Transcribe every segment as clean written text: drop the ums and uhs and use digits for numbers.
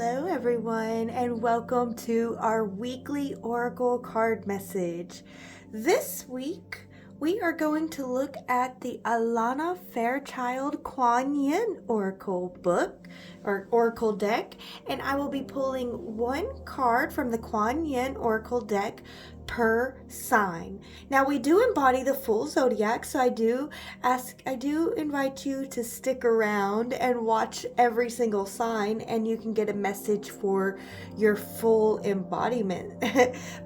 Hello, everyone, and welcome to our weekly Oracle card message. This week, we are going to look at the Alana Fairchild Kuan Yin Oracle book or Oracle deck, and I will be pulling one card from the Kuan Yin Oracle deck per sign. Now, we do embody the full zodiac, so I do invite you to stick around and watch every single sign, and you can get a message for your full embodiment.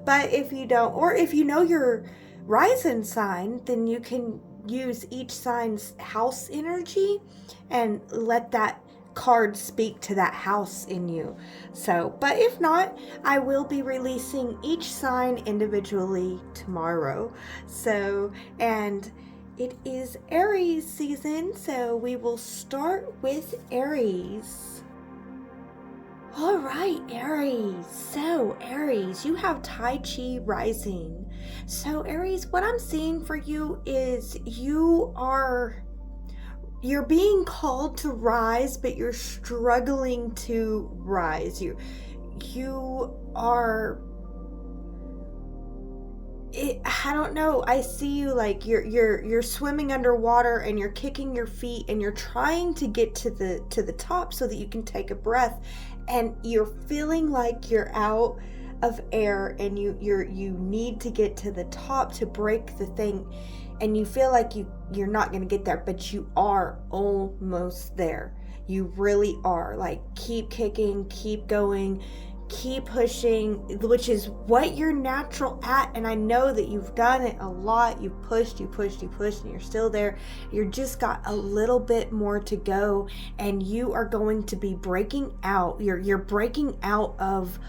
But if you don't, or if you know your rising sign, then you can use each sign's house energy and let that card speak to that house in you. So, but if not, I will be releasing each sign individually tomorrow. So, and it is Aries season, so we will start with Aries. All right, Aries. So, Aries, you have Tai Chi rising. So, Aries, what I'm seeing for you is you're being called to rise, but you're struggling to rise. You are, I don't know. I see you like you're swimming underwater and you're kicking your feet and you're trying to get to the top so that you can take a breath, and you're feeling like you're out of air and you need to get to the top to break the thing, and you feel like you're not going to get there, but you are almost there. You really are. Like, keep kicking, keep going, keep pushing, which is what you're natural at. And I know that you've done it a lot. You've pushed, and you're still there. You're just got a little bit more to go, and you are going to be breaking out. You're breaking out of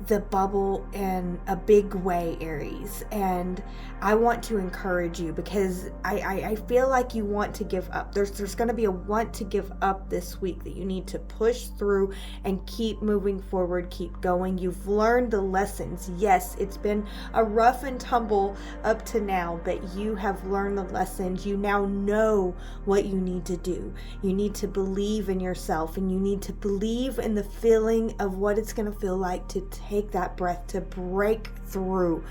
the bubble in a big way, Aries, and I want to encourage you because I feel like you want to give up. There's going to be a want to give up this week, that you need to push through and keep moving forward, keep going. You've learned the lessons. Yes, it's been a rough and tumble up to now, but you have learned the lessons. You now know what you need to do. You need to believe in yourself, and you need to believe in the feeling of what it's going to feel like to take that breath, to break through.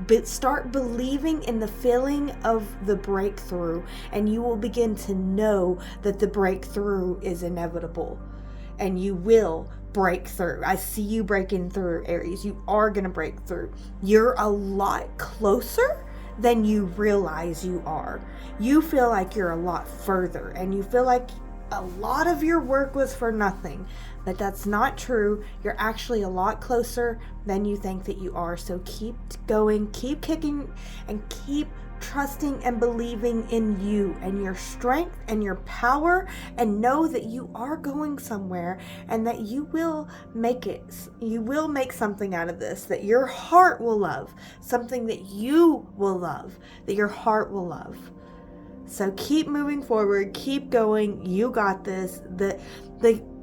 But start believing in the feeling of the breakthrough, and you will begin to know that the breakthrough is inevitable, and you will break through. I see you breaking through, Aries. You are going to break through. You're a lot closer than you realize you are. You feel like you're a lot further, and you feel like a lot of your work was for nothing, but that's not true. You're actually a lot closer than you think that you are. So keep going, keep kicking, and keep trusting and believing in you and your strength and your power, and know that you are going somewhere and that you will make it. You will make something out of this that your heart will love, something that you will love, that your heart will love. So keep moving forward, keep going. You got this. The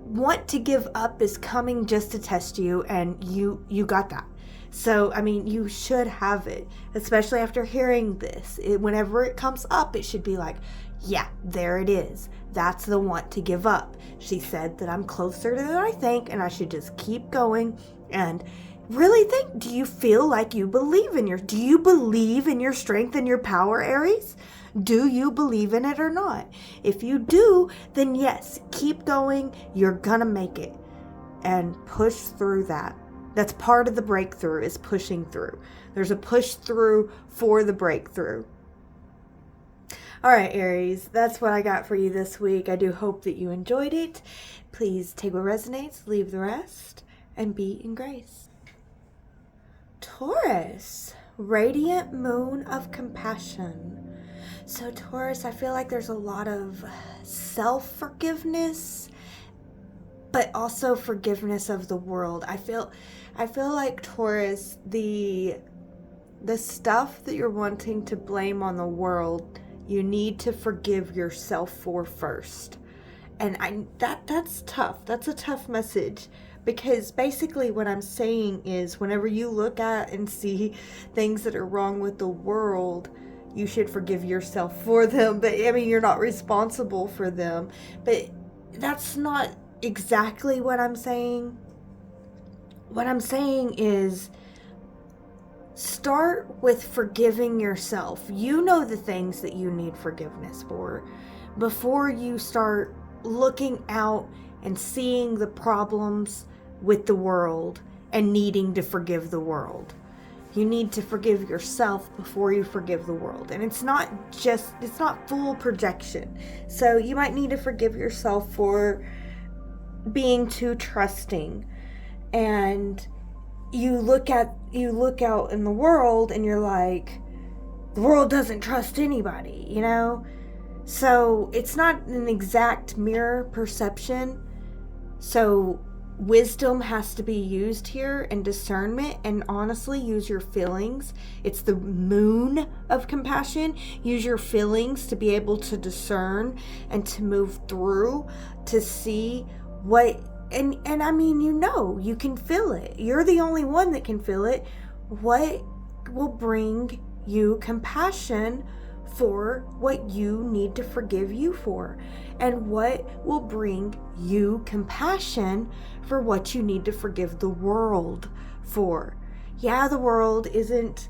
want to give up is coming just to test you, and you got that. So, I mean, you should have it, especially after hearing this. Whenever it comes up, it should be like, yeah, there it is. That's the want to give up. She said that I'm closer than I think, and I should just keep going and really think. Do you feel like you believe in do you believe in your strength and your power, Aries? Do you believe in it or not? If you do, then yes, keep going. You're gonna make it, and push through that. That's part of the breakthrough, is pushing through. There's a push through for the breakthrough. All right, Aries, that's what I got for you this week. I do hope that you enjoyed it. Please take what resonates, leave the rest, and be in grace. Taurus, radiant moon of compassion. So Taurus, I feel like there's a lot of self-forgiveness, but also forgiveness of the world. I feel like, Taurus, the stuff that you're wanting to blame on the world, you need to forgive yourself for first. And that's tough. That's a tough message, because basically what I'm saying is, whenever you look at and see things that are wrong with the world, you should forgive yourself for them. But I mean, you're not responsible for them. But that's not exactly what I'm saying. what I'm saying is, start with forgiving yourself. You know the things that you need forgiveness for before you start looking out and seeing the problems with the world and needing to forgive the world. You need to forgive yourself before you forgive the world. And it's not full projection. So you might need to forgive yourself for being too trusting. And you look out in the world and you're like, the world doesn't trust anybody, you know? So it's not an exact mirror perception. So wisdom has to be used here, and discernment, and honestly, use your feelings. It's the moon of compassion. Use your feelings to be able to discern and to move through, to see what, and I mean, you can feel it. You're the only one that can feel it. What will bring you compassion for what you need to forgive you for, and what will bring you compassion for what you need to forgive the world for. Yeah, the world isn't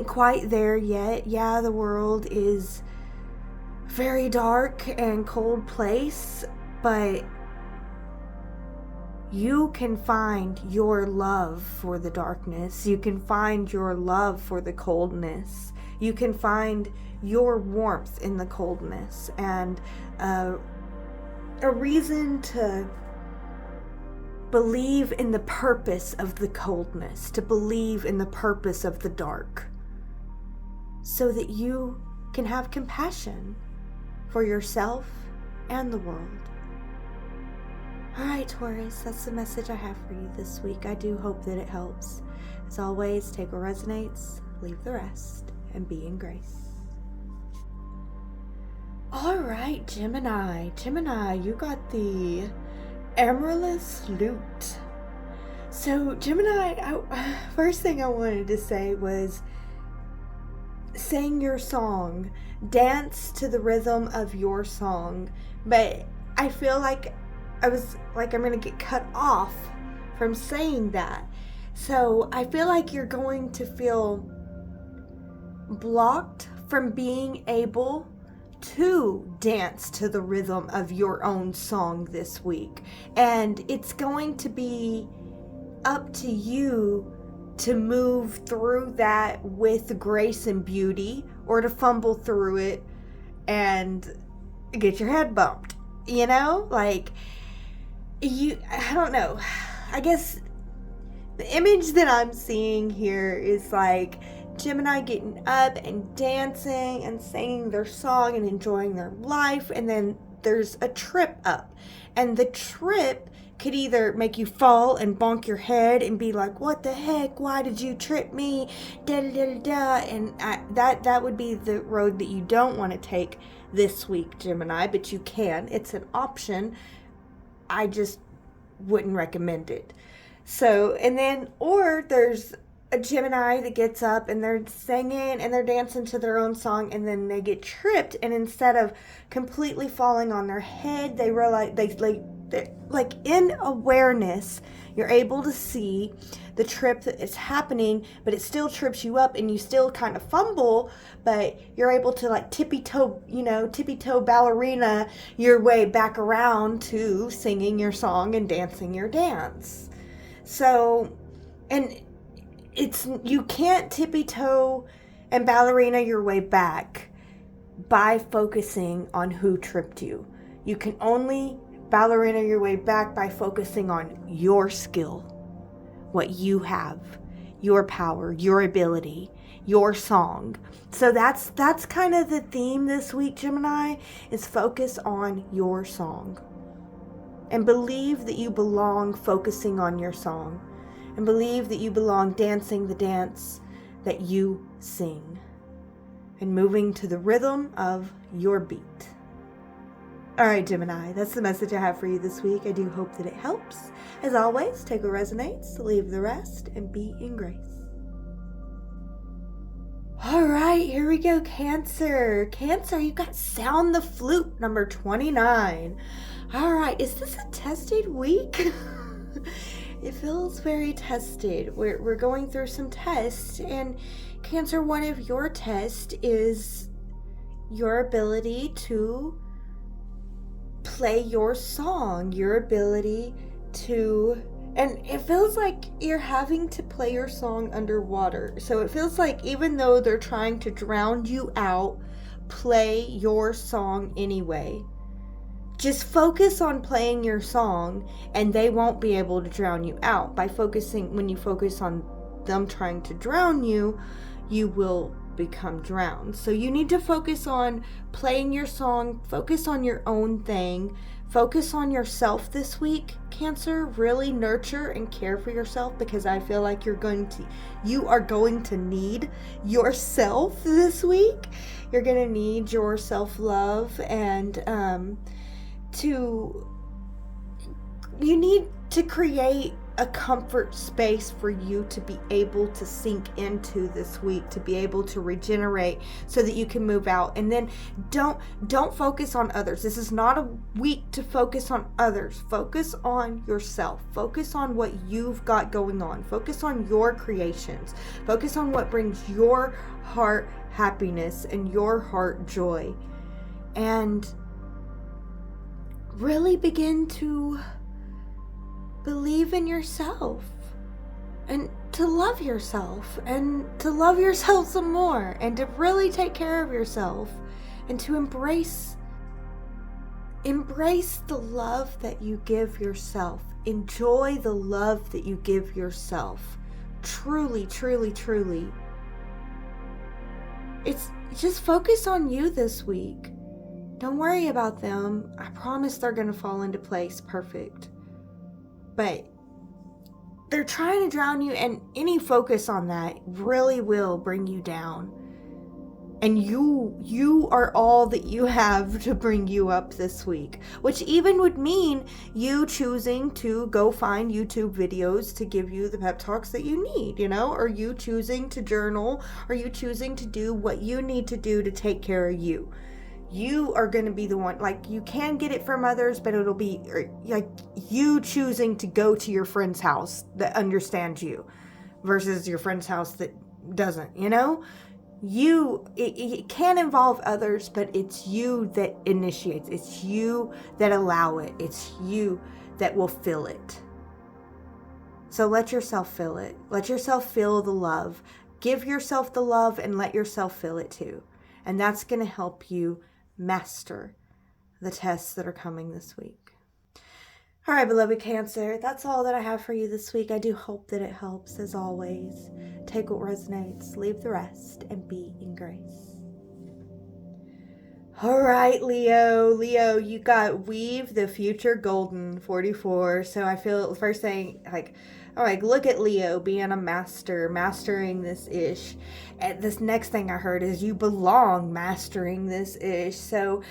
quite there yet. Yeah, the world is a very dark and cold place, but you can find your love for the darkness. You can find your love for the coldness. You can find your warmth in the coldness, and a reason to believe in the purpose of the coldness, to believe in the purpose of the dark, so that you can have compassion for yourself and the world. Alright, Taurus, that's the message I have for you this week. I do hope that it helps. As always, take what resonates, leave the rest, and be in grace. Alright, Gemini, you got the Amaryllis Lute. So, Gemini, first thing I wanted to say was, sing your song, dance to the rhythm of your song, but I feel like I'm gonna get cut off from saying that. So I feel like you're going to feel blocked from being able to dance to the rhythm of your own song this week. And it's going to be up to you to move through that with grace and beauty, or to fumble through it and get your head bumped. I don't know. I guess the image that I'm seeing here is like Gemini getting up and dancing and singing their song and enjoying their life, and then there's a trip up, and the trip could either make you fall and bonk your head and be like, what the heck, why did you trip me, da da da da, and that would be the road that you don't want to take this week, Gemini, but you can. It's an option. I just wouldn't recommend it. So, and then, or there's a Gemini that gets up and they're singing and they're dancing to their own song, and then they get tripped, and instead of completely falling on their head, they realize they're like in awareness, you're able to see the trip that is happening, but it still trips you up and you still kind of fumble, but you're able to like tippy toe ballerina your way back around to singing your song and dancing your dance. So, and you can't tippy toe and ballerina your way back by focusing on who tripped you. You can only ballerina your way back by focusing on your skill, what you have, your power, your ability, your song. So that's kind of the theme this week, Gemini, is focus on your song. And believe that you belong focusing on your song. And believe that you belong dancing the dance that you sing. And moving to the rhythm of your beat. Alright, Gemini, that's the message I have for you this week. I do hope that it helps. As always, take what resonates, leave the rest, and be in grace. Alright, here we go, Cancer. Cancer, you got Sound the Flute, number 29. Alright, is this a tested week? It feels very tested. We're going through some tests, and Cancer, one of your tests is your ability to play your song, your ability to, and it feels like you're having to play your song underwater. So it feels like even though they're trying to drown you out, play your song anyway. Just focus on playing your song and they won't be able to drown you out. When you focus on them trying to drown you, you will become drowned. So you need to focus on playing your song, focus on your own thing, focus on yourself this week, Cancer. Really nurture and care for yourself, because I feel like you are going to need yourself this week. You're going to need your self-love, and you need to create a comfort space for you to be able to sink into this week, to be able to regenerate so that you can move out. And then don't focus on others. This is not a week to focus on others. Focus on yourself. Focus on what you've got going on. Focus on your creations. Focus on what brings your heart happiness and your heart joy. And really begin to believe in yourself, and to love yourself, and to love yourself some more, and to really take care of yourself, and to embrace the love that you give yourself. Enjoy the love that you give yourself. Truly, truly, truly. It's just focus on you this week. Don't worry about them. I promise they're going to fall into place perfect. But they're trying to drown you, and any focus on that really will bring you down. And you are all that you have to bring you up this week, which even would mean you choosing to go find YouTube videos to give you the pep talks that you need, or you choosing to journal, or you choosing to do what you need to do to take care of you. You are going to be the one, like, you can get it from others, but it'll be like you choosing to go to your friend's house that understands you versus your friend's house that doesn't, it can involve others, but it's you that initiates. It's you that allow it. It's you that will feel it. So let yourself feel it. Let yourself feel the love. Give yourself the love and let yourself feel it too. And that's going to help you master the tests that are coming this week. All right, beloved Cancer, that's all that I have for you this week. I do hope that it helps. As always, take what resonates, leave the rest, and be in grace. All right, Leo, you got Weave the Future Golden 44. So I feel the first thing, look at Leo being a mastering this ish. And this next thing I heard is you belong mastering this ish. So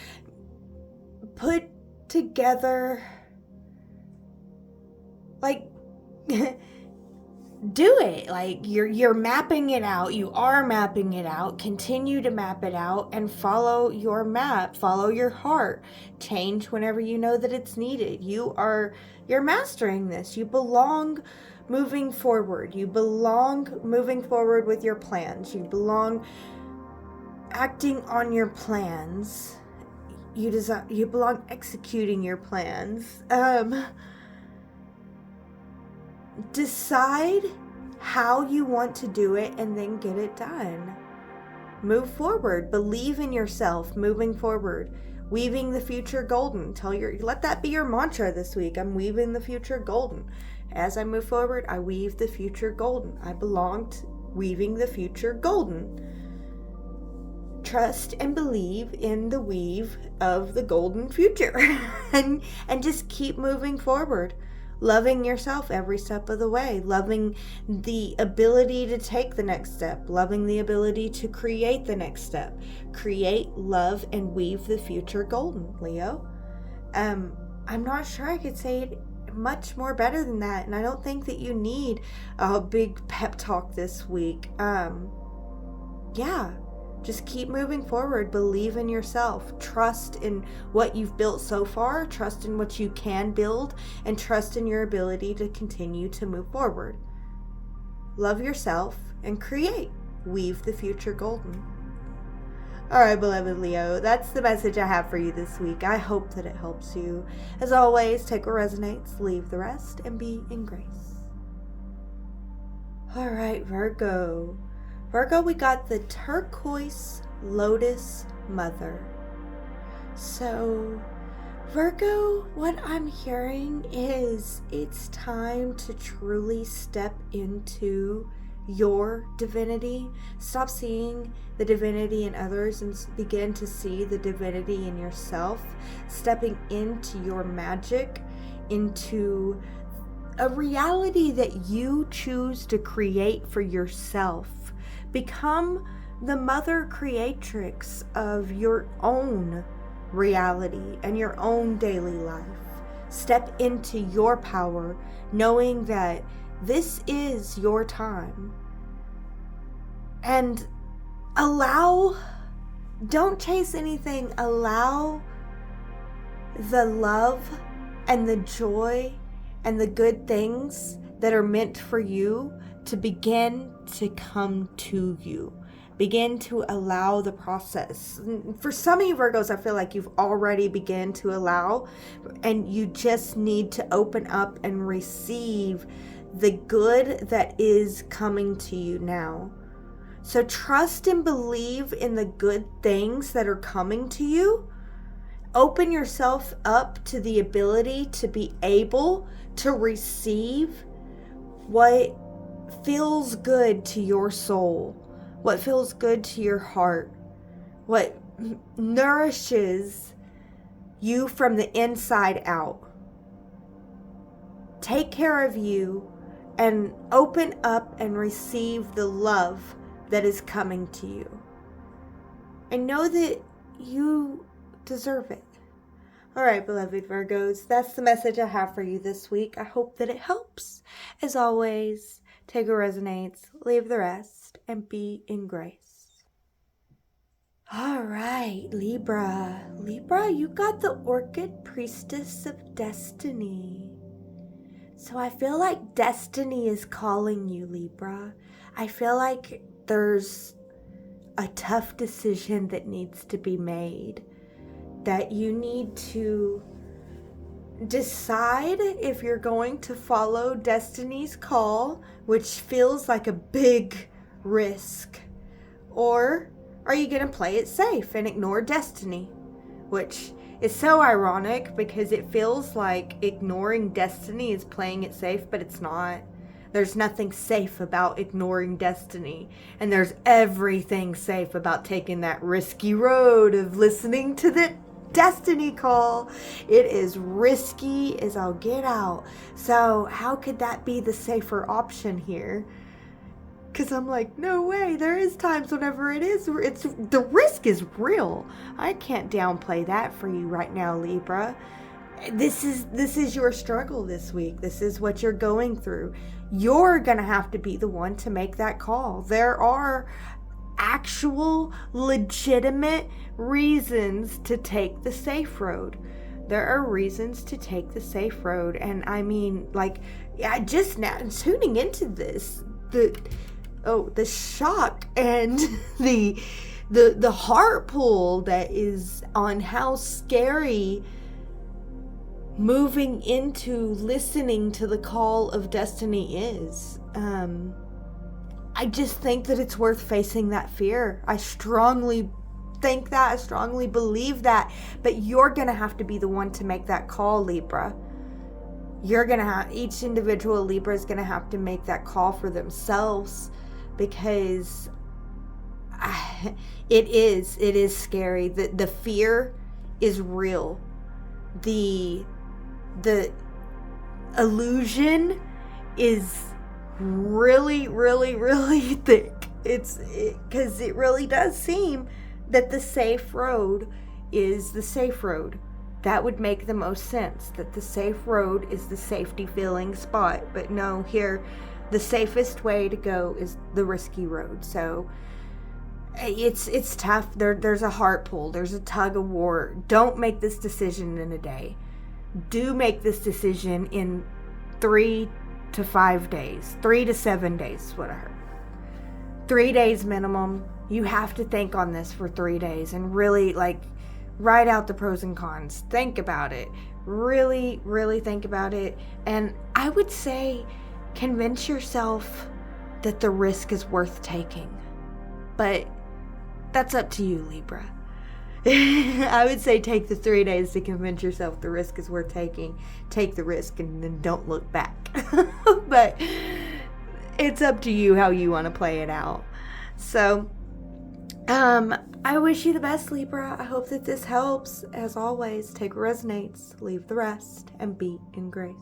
put together, do it. You're mapping it out. You are mapping it out. Continue to map it out and follow your map. Follow your heart. Change whenever you know that it's needed. You're mastering this. You belong moving forward. You belong moving forward with your plans. You belong acting on your plans. You belong executing your plans. Decide how you want to do it and then get it done. Move forward. Believe in yourself. Moving forward. Weaving the future golden. Let that be your mantra this week. I'm weaving the future golden. As I move forward, I weave the future golden. I belong to weaving the future golden. Trust and believe in the weave of the golden future. and just keep moving forward. Loving yourself every step of the way. Loving the ability to take the next step. Loving the ability to create the next step. Create, love, and weave the future golden, Leo. I'm not sure I could say it much more better than that, and I don't think that you need a big pep talk this week. Just keep moving forward. Believe in yourself. Trust in what you've built so far. Trust in what you can build. And trust in your ability to continue to move forward. Love yourself and create. Weave the future golden. All right, beloved Leo, that's the message I have for you this week. I hope that it helps you. As always, take what resonates, leave the rest, and be in grace. All right, Virgo. Virgo, we got the turquoise lotus mother. So, Virgo, what I'm hearing is it's time to truly step into your divinity. Stop seeing the divinity in others and begin to see the divinity in yourself. Stepping into your magic, into a reality that you choose to create for yourself. Become the mother creatrix of your own reality and your own daily life. Step into your power, knowing that this is your time. And don't chase anything. Allow the love and the joy and the good things that are meant for you to begin to come to you. Begin to allow the process. For some of you Virgos, I feel like you've already begun to allow, and you just need to open up and receive the good that is coming to you now. So trust and believe in the good things that are coming to you. Open yourself up to the ability to be able to receive what feels good to your soul, what feels good to your heart, what nourishes you from the inside out. Take care of you and open up and receive the love that is coming to you. And know that you deserve it. All right, beloved Virgos, that's the message I have for you this week. I hope that it helps. As always, take what resonates, leave the rest, and be in grace. All right, Libra. Libra, you got the Orchid Priestess of Destiny. So I feel like destiny is calling you, Libra. I feel like there's a tough decision that needs to be made. That you need to decide if you're going to follow destiny's call, which feels like a big risk, or are you going to play it safe and ignore destiny, which is so ironic because it feels like ignoring destiny is playing it safe, but it's not. There's nothing safe about ignoring destiny, and there's everything safe about taking that risky road of listening to the destiny call. It is risky as I'll get out. So how could that be the safer option here? Because I'm like, no way. There is times whenever it's the risk is real. I can't downplay that for you right now, Libra. This is your struggle this week. This is what you're going through. You're gonna have to be the one to make that call. There are actual legitimate reasons to take the safe road. There are reasons to take the safe road, and I mean, like, I just now tuning into this, the shock and the heart pull that is on how scary moving into listening to the call of destiny is. I just think that it's worth facing that fear. I strongly think that. I strongly believe that. But you're going to have to be the one to make that call, Libra. Each individual Libra is going to have to make that call for themselves, because it is scary. The fear is real. The illusion is really, really, really thick. Because it really does seem that the safe road is the safe road. That would make the most sense, that the safe road is the safety feeling spot. But no, here, the safest way to go is the risky road. So It's tough. There's a heart pull. There's a tug of war. Don't make this decision in a day. Do make this decision in 3 to 5 days. 3 to 7 days is what I heard. 3 days minimum. You have to think on this for 3 days and really write out the pros and cons. Think about it. Really, really think about it. And I would say convince yourself that the risk is worth taking. But that's up to you, Libra. I would say take the 3 days to convince yourself the risk is worth taking. Take the risk and then don't look back. But it's up to you how you want to play it out. So, I wish you the best, Libra. I hope that this helps. As always, take what resonates, leave the rest, and be in grace.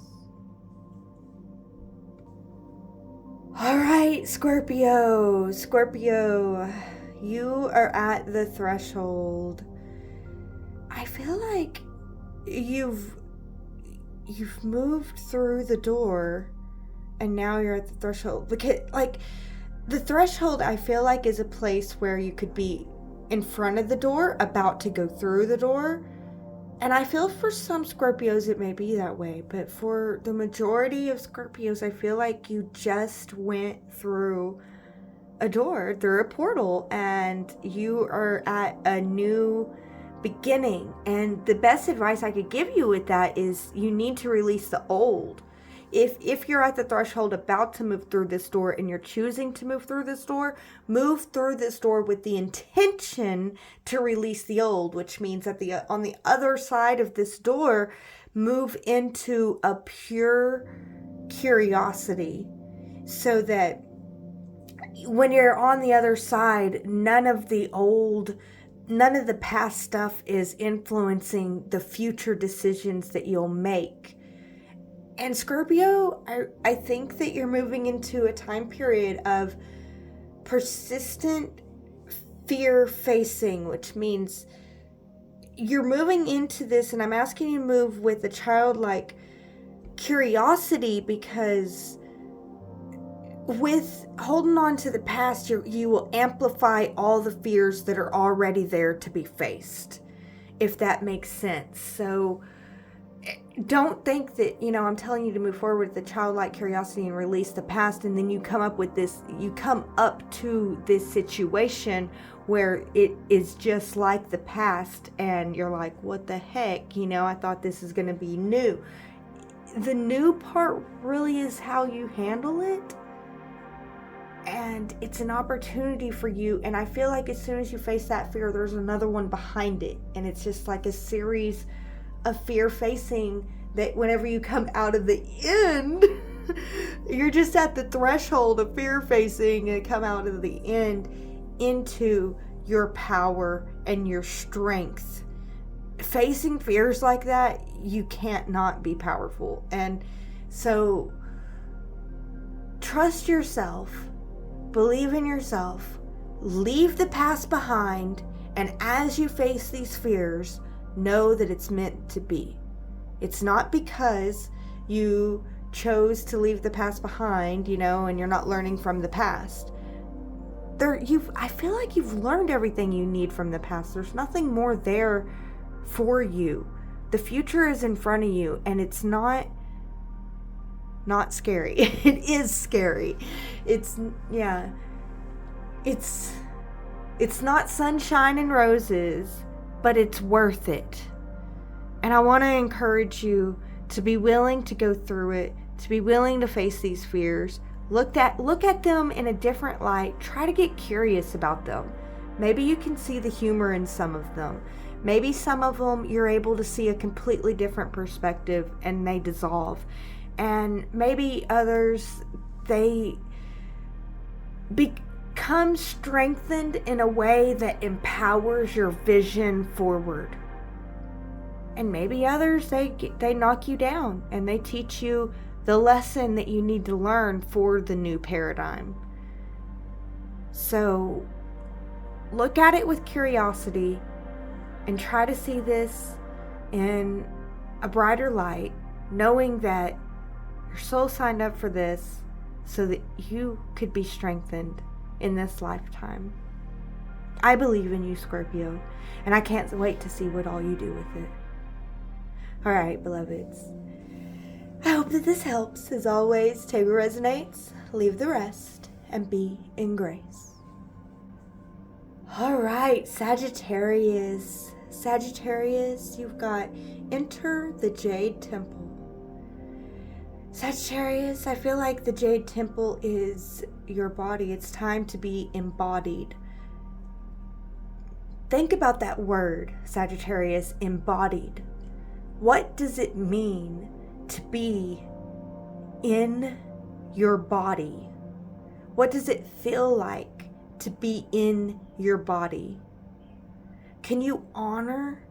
All right, Scorpio. Scorpio, you are at the threshold. I feel like you've moved through the door and now you're at the threshold. Because, the threshold, I feel like, is a place where you could be in front of the door, about to go through the door. And I feel for some Scorpios it may be that way, but for the majority of Scorpios, I feel like you just went through a door, through a portal, and you are at a new beginning. And the best advice I could give you with that is you need to release the old. If you're at the threshold about to move through this door and you're choosing to move through this door with the intention to release the old, which means that on the other side of this door, move into a pure curiosity, so that when you're on the other side, none of the past stuff is influencing the future decisions that you'll make. And Scorpio, I think that you're moving into a time period of persistent fear facing, which means you're moving into this, and I'm asking you to move with a childlike curiosity, because with holding on to the past, you will amplify all the fears that are already there to be faced, if that makes sense. So don't think that, I'm telling you to move forward with the childlike curiosity and release the past, and then you come up to this situation where it is just like the past, and you're like, what the heck? I thought this is going to be new. The new part really is how you handle it. And it's an opportunity for you. And I feel like as soon as you face that fear, there's another one behind it. And it's just like a series of fear facing that whenever you come out of the end, you're just at the threshold of fear facing and come out of the end into your power and your strength. Facing fears like that, you can't not be powerful. And so trust yourself, believe in yourself, leave the past behind, and as you face these fears, know that it's meant to be. It's not because you chose to leave the past behind, and you're not learning from the past. I feel like you've learned everything you need from the past. There's nothing more there for you. The future is in front of you, and it's not scary. It is scary. It's not sunshine and roses, but it's worth it. And I want to encourage you to be willing to go through it, to be willing to face these fears. Look at them in a different light. Try to get curious about them. Maybe you can see the humor in some of them. Maybe some of them you're able to see a completely different perspective and they dissolve. And maybe others, they become strengthened in a way that empowers your vision forward. And maybe others, they knock you down and they teach you the lesson that you need to learn for the new paradigm. So look at it with curiosity and try to see this in a brighter light, knowing that your soul signed up for this so that you could be strengthened in this lifetime. I believe in you, Scorpio, and I can't wait to see what all you do with it. All right, beloveds. I hope that this helps. As always, take what resonates, leave the rest, and be in grace. All right, Sagittarius. Sagittarius, you've got enter the Jade Temple. Sagittarius, I feel like the Jade Temple is your body. It's time to be embodied. Think about that word, Sagittarius, embodied. What does it mean to be in your body? What does it feel like to be in your body? Can you honor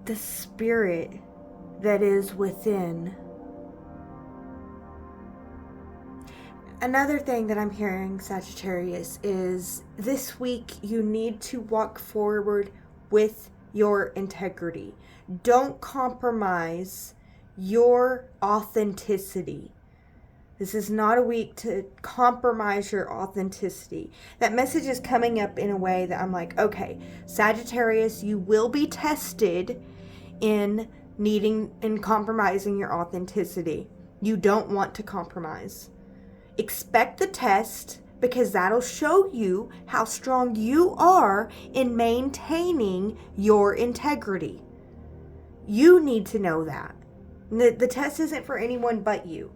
the spirit that is within? Another thing that I'm hearing, Sagittarius, is this week you need to walk forward with your integrity. Don't compromise your authenticity. This is not a week to compromise your authenticity. That message is coming up in a way that I'm like, okay, Sagittarius, you will be tested in compromising your authenticity. You don't want to compromise. Expect the test, because that'll show you how strong you are in maintaining your integrity. You need to know that. The test isn't for anyone but you.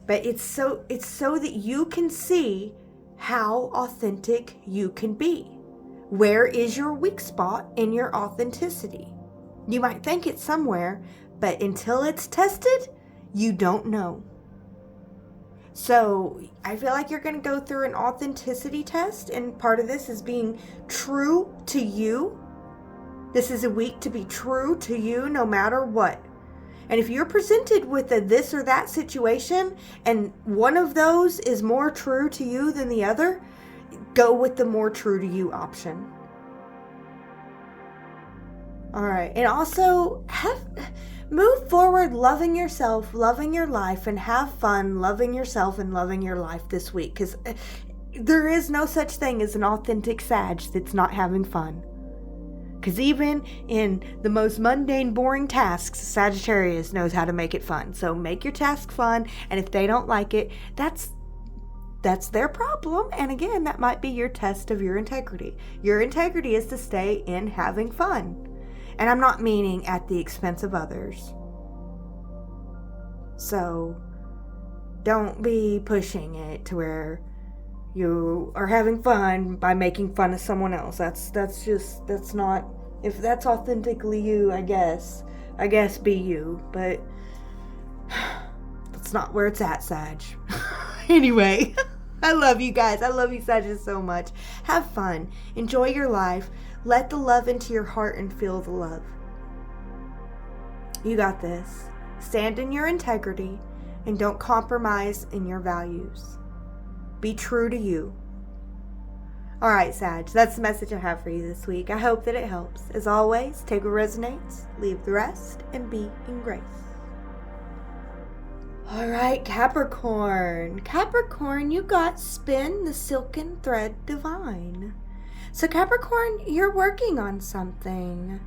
But it's so that you can see how authentic you can be. Where is your weak spot in your authenticity? You might think it's somewhere, but until it's tested, you don't know. So I feel like you're going to go through an authenticity test, and part of this is being true to you. This is a week to be true to you no matter what. And if you're presented with a this or that situation, and one of those is more true to you than the other, go with the more true to you option. All right. And also move forward loving yourself, loving your life, and have fun loving yourself and loving your life this week. Because there is no such thing as an authentic Sag that's not having fun. Because even in the most mundane, boring tasks, Sagittarius knows how to make it fun. So make your task fun, and if they don't like it, that's their problem. And again, that might be your test of your integrity. Your integrity is to stay in having fun. And I'm not meaning at the expense of others. So don't be pushing it to where you are having fun by making fun of someone else. That's not, if that's authentically you, I guess be you, but that's not where it's at, Sag. Anyway, I love you guys. I love you, Sagittarius, so much. Have fun. Enjoy your life. Let the love into your heart and feel the love. You got this. Stand in your integrity and don't compromise in your values. Be true to you. All right, Sag, that's the message I have for you this week. I hope that it helps. As always, take what resonates, leave the rest, and be in grace. All right, Capricorn. Capricorn, you got spin the silken thread divine. So Capricorn, you're working on something.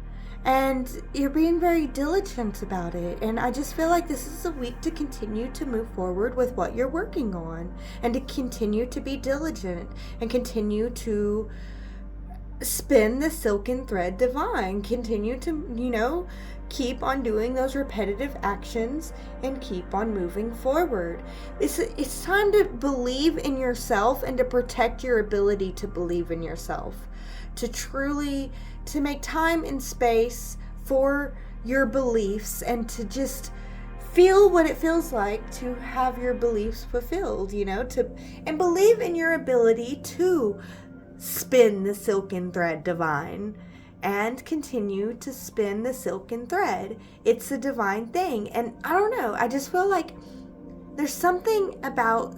And you're being very diligent about it. And I just feel like this is a week to continue to move forward with what you're working on. And to continue to be diligent. And continue to spin the silken thread divine. Continue to, keep on doing those repetitive actions. And keep on moving forward. It's time to believe in yourself. And to protect your ability to believe in yourself. To make time and space for your beliefs and to just feel what it feels like to have your beliefs fulfilled, and believe in your ability to spin the silken thread divine and continue to spin the silken thread. It's a divine thing. And I don't know, I just feel like there's something about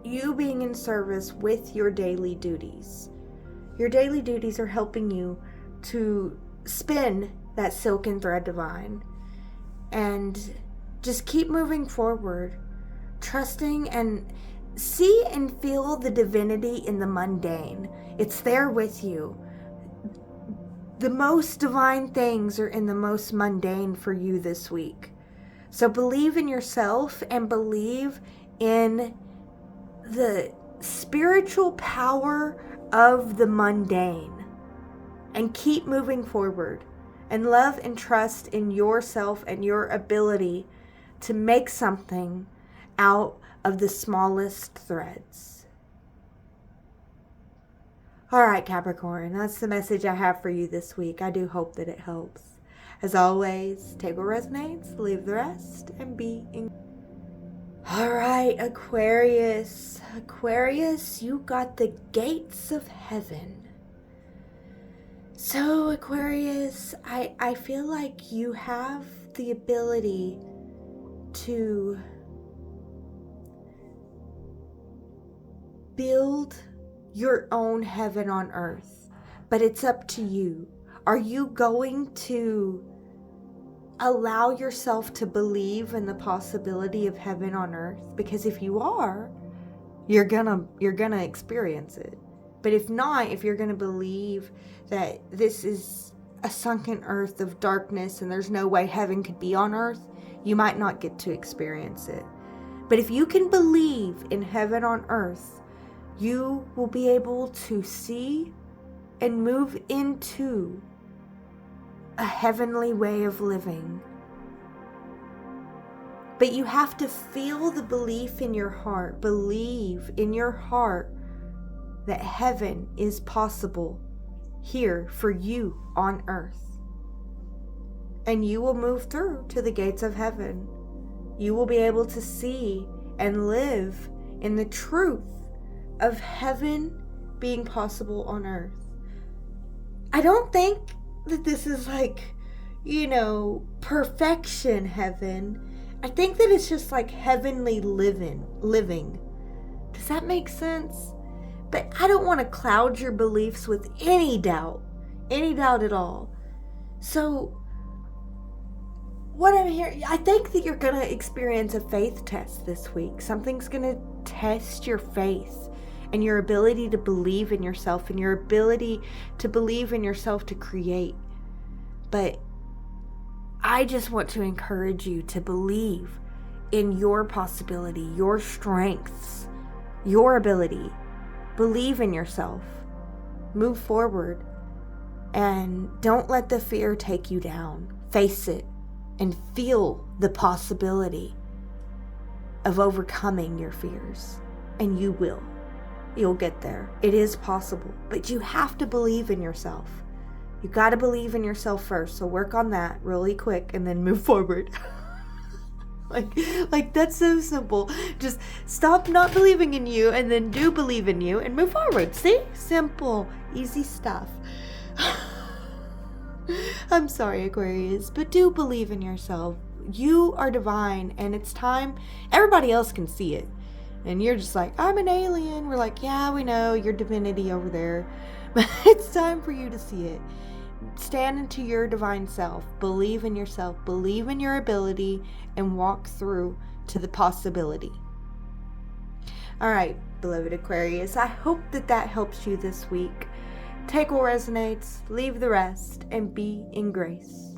you being in service with your daily duties. Your daily duties are helping you to spin that silken thread divine and just keep moving forward, trusting and see and feel the divinity in the mundane. It's there with you. The most divine things are in the most mundane for you this week. So believe in yourself and believe in the spiritual power of the mundane. And keep moving forward. And love and trust in yourself and your ability to make something out of the smallest threads. All right, Capricorn, that's the message I have for you this week. I do hope that it helps. As always, take what resonates, leave the rest, and be in. All right, Aquarius. Aquarius, you got the gates of heaven. So, Aquarius, I feel like you have the ability to build your own heaven on earth, but it's up to you. Are you going to allow yourself to believe in the possibility of heaven on earth? Because if you are, you're gonna experience it. But if not, if you're gonna believe that this is a sunken earth of darkness and there's no way heaven could be on earth, you might not get to experience it. But if you can believe in heaven on earth, you will be able to see and move into a heavenly way of living. But you have to feel the belief in your heart. Believe in your heart that heaven is possible here for you on earth. And you will move through to the gates of heaven. You will be able to see and live in the truth of heaven being possible on earth. I don't think that this is like, perfection heaven. I think that it's just like heavenly living. Does that make sense? But I don't want to cloud your beliefs with any doubt at all. So what I'm hearing, I think that you're going to experience a faith test this week. Something's going to test your faith and your ability to believe in yourself and your ability to believe in yourself to create. But I just want to encourage you to believe in your possibility, your strengths, your ability. Believe in yourself. Move forward. And don't let the fear take you down. Face it and feel the possibility of overcoming your fears. And you will. You'll get there. It is possible. But you have to believe in yourself. You got to believe in yourself first. So work on that really quick and then move forward. Like that's so simple. Just stop not believing in you and then do believe in you and move forward. See? Simple, easy stuff. I'm sorry, Aquarius, but do believe in yourself. You are divine and it's time. Everybody else can see it. And you're just like, I'm an alien. We're like, yeah, we know your divinity over there. But it's time for you to see it. Stand into your divine self. Believe in yourself. Believe in your ability and walk through to the possibility. All right, beloved Aquarius, I hope that helps you this week. Take what resonates, leave the rest, and be in grace.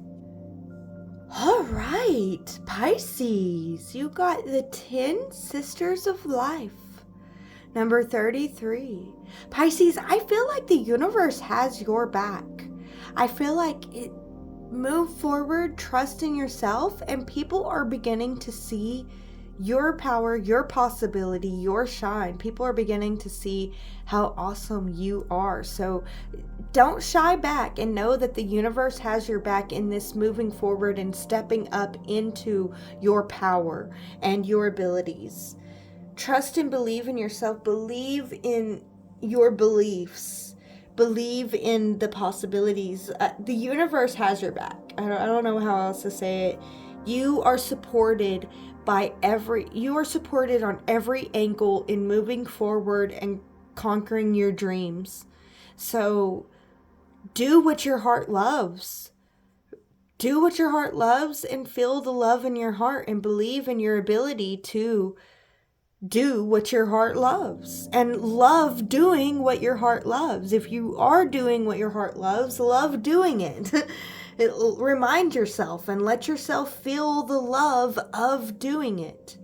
All right, Pisces, you got the 10 Sisters of Life. Number 33. Pisces, I feel like the universe has your back. I feel like move forward, trust in yourself, and people are beginning to see your power, your possibility, your shine. People are beginning to see how awesome you are. So don't shy back and know that the universe has your back in this moving forward and stepping up into your power and your abilities. Trust and believe in yourself. Believe in your beliefs. Believe in the possibilities. The universe has your back. I don't know how else to say it. You are supported on every angle in moving forward and conquering your dreams. So do what your heart loves. Do what your heart loves and feel the love in your heart and believe in your ability to do what your heart loves and love doing what your heart loves. If you are doing what your heart loves, love doing it. Remind yourself and let yourself feel the love of doing it.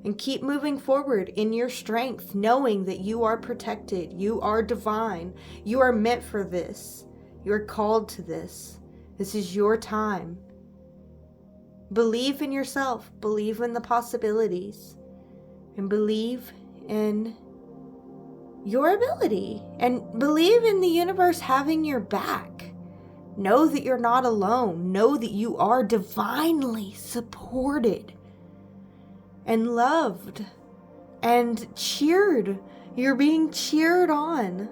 And keep moving forward in your strength, knowing that you are protected, you are divine, you are meant for this, you are called to this. This is your time. Believe in yourself, believe in the possibilities, and believe in your ability, and believe in the universe having your back. Know that you're not alone. Know that you are divinely supported and loved and cheered. You're being cheered on.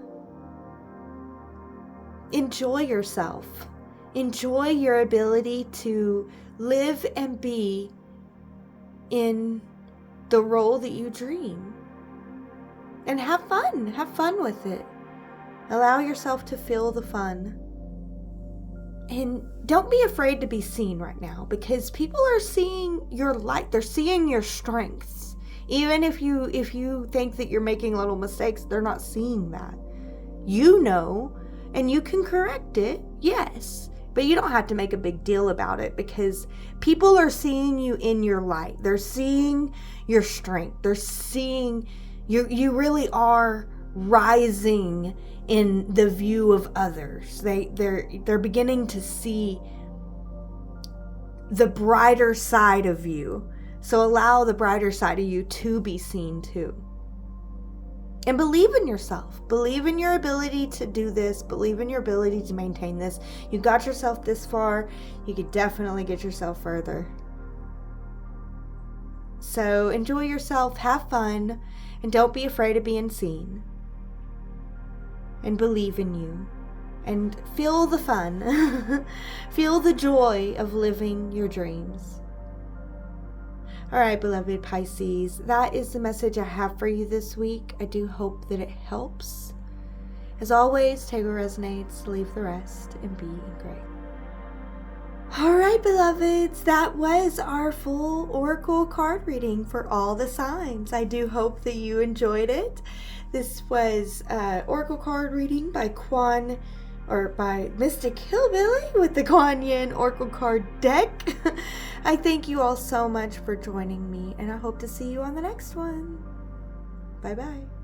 Enjoy yourself. Enjoy your ability to live and be in the role that you dream. And have fun. Have fun with it. Allow yourself to feel the fun. And don't be afraid to be seen right now, because people are seeing your light. They're seeing your strengths. Even if you think that you're making little mistakes, they're not seeing that. You know, and you can correct it, yes. But you don't have to make a big deal about it, because people are seeing you in your light. They're seeing your strength. They're seeing you really are rising in the view of others. They're beginning to see the brighter side of you. So allow the brighter side of you to be seen too. And believe in yourself. Believe in your ability to do this. Believe in your ability to maintain this. You got yourself this far. You could definitely get yourself further. So enjoy yourself. Have fun. And don't be afraid of being seen. And believe in you. And feel the fun. Feel the joy of living your dreams. All right, beloved Pisces, that is the message I have for you this week. I do hope that it helps. As always, take what resonates, leave the rest, and be great. All right, beloveds, that was our full oracle card reading for all the signs. I do hope that you enjoyed it. This was oracle card reading by Mystic Hillbilly with the Kuan Yin Oracle card deck. I thank you all so much for joining me, and I hope to see you on the next one. Bye-bye.